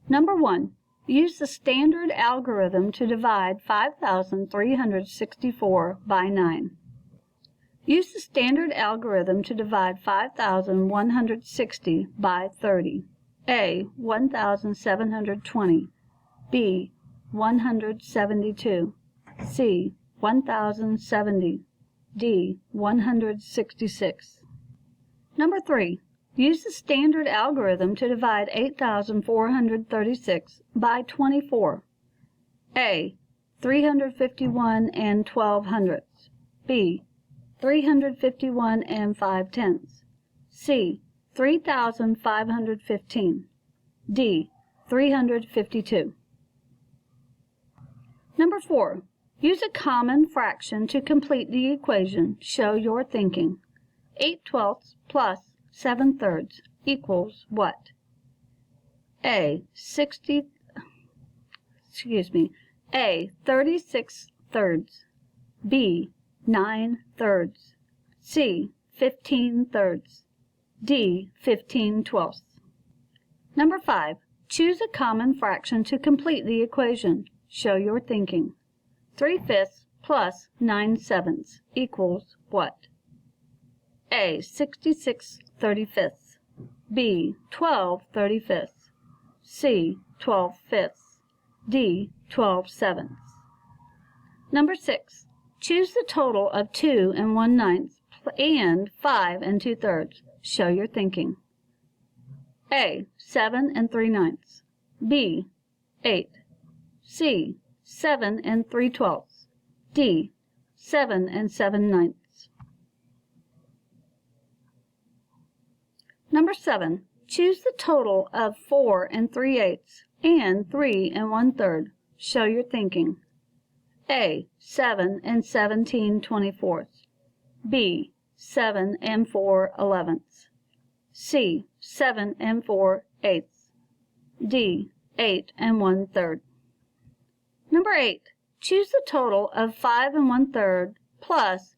Number 1. Use the standard algorithm to divide 5,364 by 9. Use the standard algorithm to divide 5,160 by 30. A. 1,720. B. 172. C. 1,070. D. 166. Number 3. Use the standard algorithm to divide 8,436 by 24. A. 351 and 12 hundredths. B. 351 and 5 tenths. C. 3,515. D. 352. Number 4. Use a common fraction to complete the equation. Show your thinking. 8/12 plus 7/3 equals what? A. 36 thirds. B. 9 thirds. C. 15 thirds. D. 15 twelfths. Number 5. Choose a common fraction to complete the equation. Show your thinking. 3/5 plus 9/7 equals what? A. 66 35ths. B. 12 35ths. C. 12 fifths. D. 12 sevenths. Number 6. Choose the total of 2 and 1/9 and 5 and 2/3. Show your thinking. A. 7 and 3/9. B. 8. C. 7 and 3/12. D. 7 and 7/9. Number 7. Choose the total of 4 and 3/8 and 3 and 1/3. Show your thinking. A. 7 and 17/24. B. 7 and 4/11. C. 7 and 4/8. D. 8 and 1/3. Number 8. Choose the total of 5 and 1/3 plus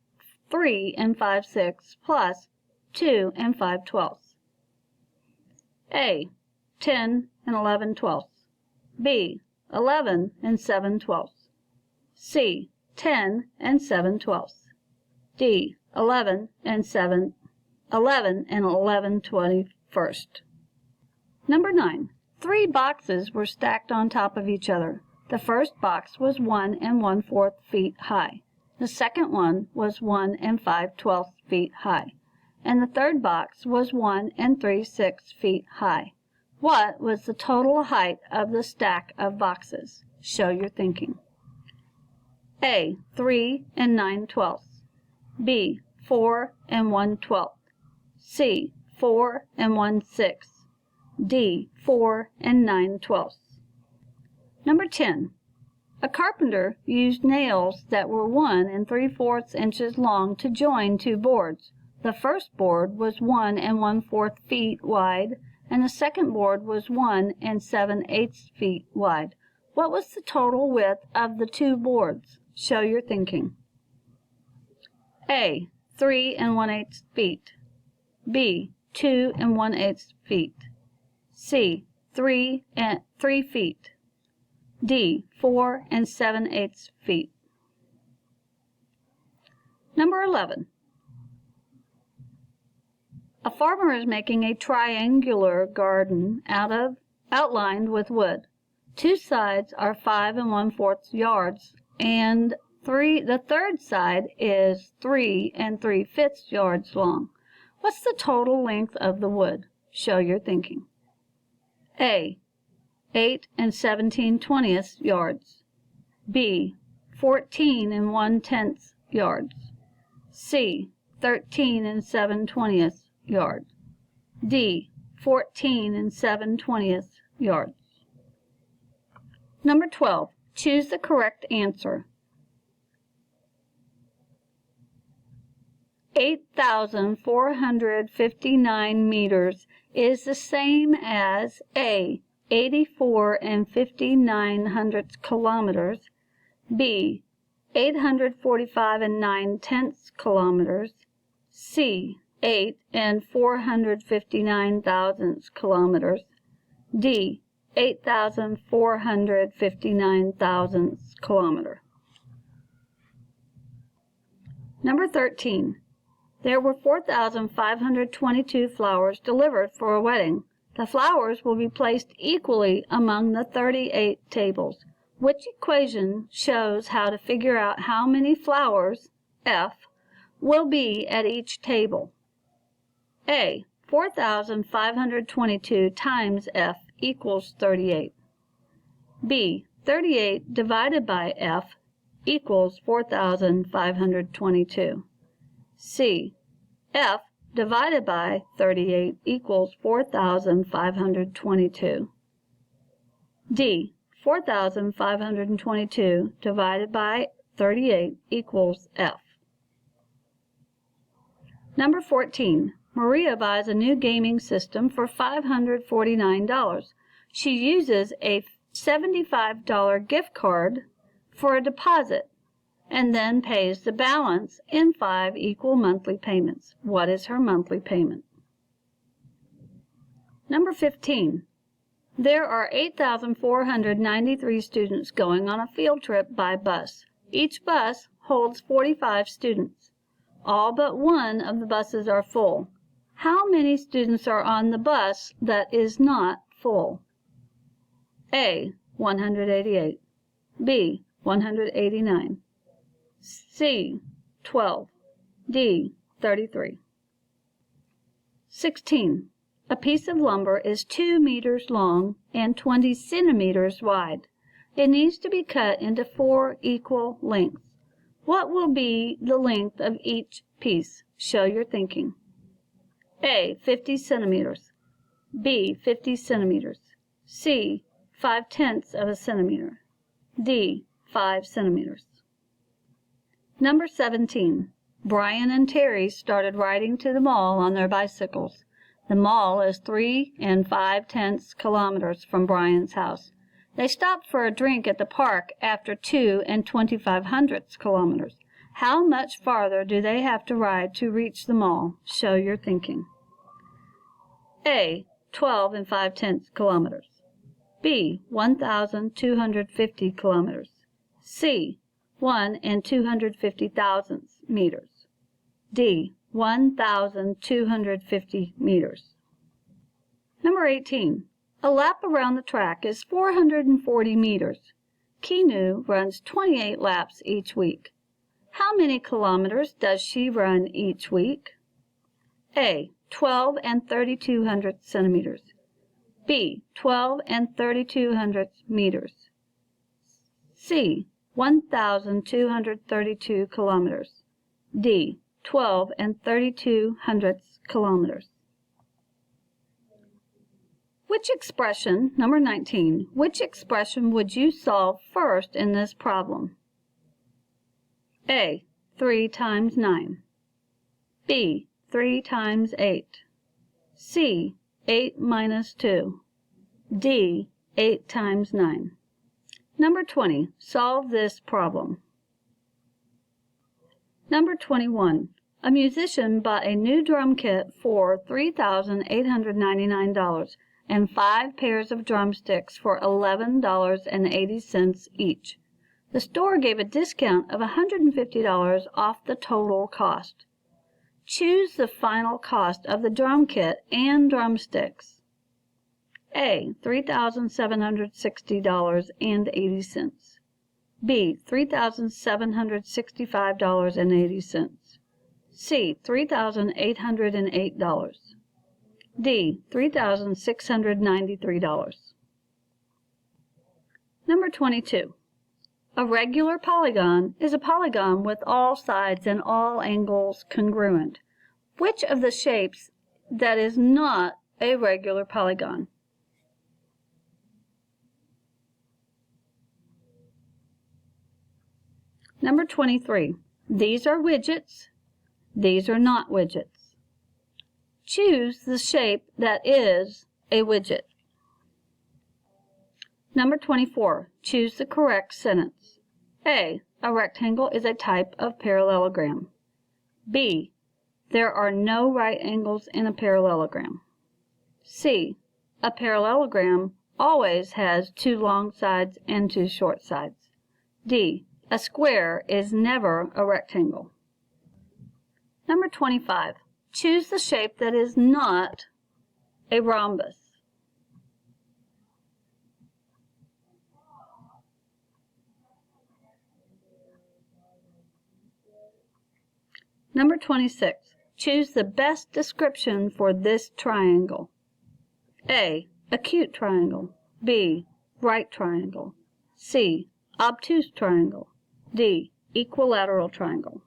3 and 5/6 plus 2 and 5/12. A. 10 and 11/12. B. 11 and 7/12. C. 10 and 7/12. D. 11 and 11/21. Number 9. 3 boxes were stacked on top of each other. The first box was 1 and 1/4 feet high. The second one was 1 and 5/12 feet high. And the third box was 1 and 3/6 feet high. What was the total height of the stack of boxes? Show your thinking. A. 3 and 9/12. B. 4 and 1/12. C. 4 and 1/6. D. 4 and 9/12. Number 10. A carpenter used nails that were 1 and 3/4 inches long to join 2 boards. The first board was 1 and 1/4 feet wide, and the second board was 1 and 7/8 feet wide. What was the total width of the 2 boards? Show your thinking. A. 3 and 1/8 feet. B. 2 and 1/8 feet. C. 3 feet. D. 4 and 7/8 feet. Number 11. A farmer is making a triangular garden outlined with wood. 2 sides are 5 and 1/4 yards, and the third side is 3 and 3/5 yards long. What's the total length of the wood? Show your thinking. A. 8 and 17/20 yards. B. 14 and 1/10 yards. C. 13 and 7/20 yards. D. 14 and 7/20 yards. Number 12. Choose the correct answer. 8,459 meters is the same as A. 84 and 59 kilometers. B. 845 and 9/10 kilometers. C. 8 and 459 thousandths kilometers. D. 8,459 thousandths kilometer. Number 13. There were 4,522 flowers delivered for a wedding. The flowers will be placed equally among the 38 tables. Which equation shows how to figure out how many flowers, F, will be at each table? A. 4,522 times F equals 38. B. 38 divided by F equals 4,522. C. F divided by 38 equals 4,522. D. 4,522 divided by 38 equals F. Number 14. Maria buys a new gaming system for $549. She uses a $75 gift card for a deposit and then pays the balance in 5 equal monthly payments. What is her monthly payment? Number 15. There are 8,493 students going on a field trip by bus. Each bus holds 45 students. All but one of the buses are full. How many students are on the bus that is not full? A. 188. B. 189. C. 12. D. 33. 16. A piece of lumber is 2 meters long and 20 centimeters wide. It needs to be cut into 4 equal lengths. What will be the length of each piece? Show your thinking. A. 50 centimeters. B. 50 centimeters. C. 5/10 of a centimeter. D. 5 centimeters. Number 17. Brian and Terry started riding to the mall on their bicycles. The mall is 3 5/10 kilometers from Brian's house. They stopped for a drink at the park after 2 25/100 kilometers. How much farther do they have to ride to reach the mall? Show your thinking. A. 12 5/10 kilometers. B. 1,250 kilometers. C. 1 250,000 meters. D. 1,250 meters. Number 18. A lap around the track is 440 meters. Kinu runs 28 laps each week. How many kilometers does she run each week? A. 12 3200 centimeters. B. 12 3200 meters. C. 1,232 kilometers. D. 12 3200 kilometers. Which expression, number 19, which expression would you solve first in this problem? A. 3 times 9. B. 3 times 8. C. 8 minus 2. D. 8 times 9. Number 20. Solve this problem. Number 21. A musician bought a new drum kit for $3,899 and 5 pairs of drumsticks for $11.80 each. The store gave a discount of $150 off the total cost. Choose the final cost of the drum kit and drumsticks. A. $3,760.80. B. $3,765.80. C. $3,808. D. $3,693. Number 22. A regular polygon is a polygon with all sides and all angles congruent. Which of the shapes that is not a regular polygon? Number 23. These are widgets. These are not widgets. Choose the shape that is a widget. Number 24. Choose the correct sentence. A. A rectangle is a type of parallelogram. B. There are no right angles in a parallelogram. C. A parallelogram always has 2 long sides and 2 short sides. D. A square is never a rectangle. Number 25. Choose the shape that is not a rhombus. Number 26. Choose the best description for this triangle. A. Acute triangle. B. Right triangle. C. Obtuse triangle. D. Equilateral triangle.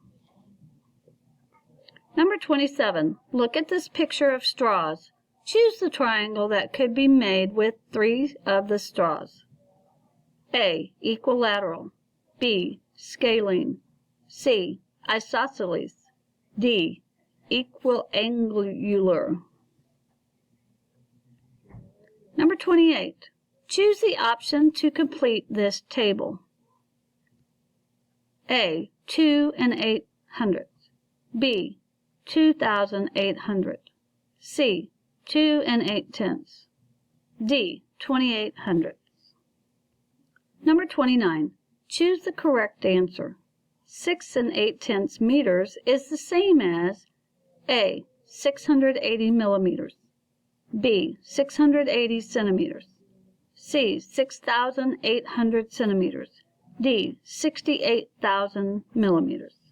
Number 27. Look at this picture of straws. Choose the triangle that could be made with 3 of the straws. A. Equilateral. B. Scalene. C. Isosceles. D. Equiangular. Number 28. Choose the option to complete this table. A. 2 800. B. 2,800. C. 2 8/10. D. 2,800. Number 29. Choose the correct answer. 6 8/10 meters is the same as A. 680 millimeters. B. 680 centimeters. C. 6,800 centimeters. D. 68,000 millimeters.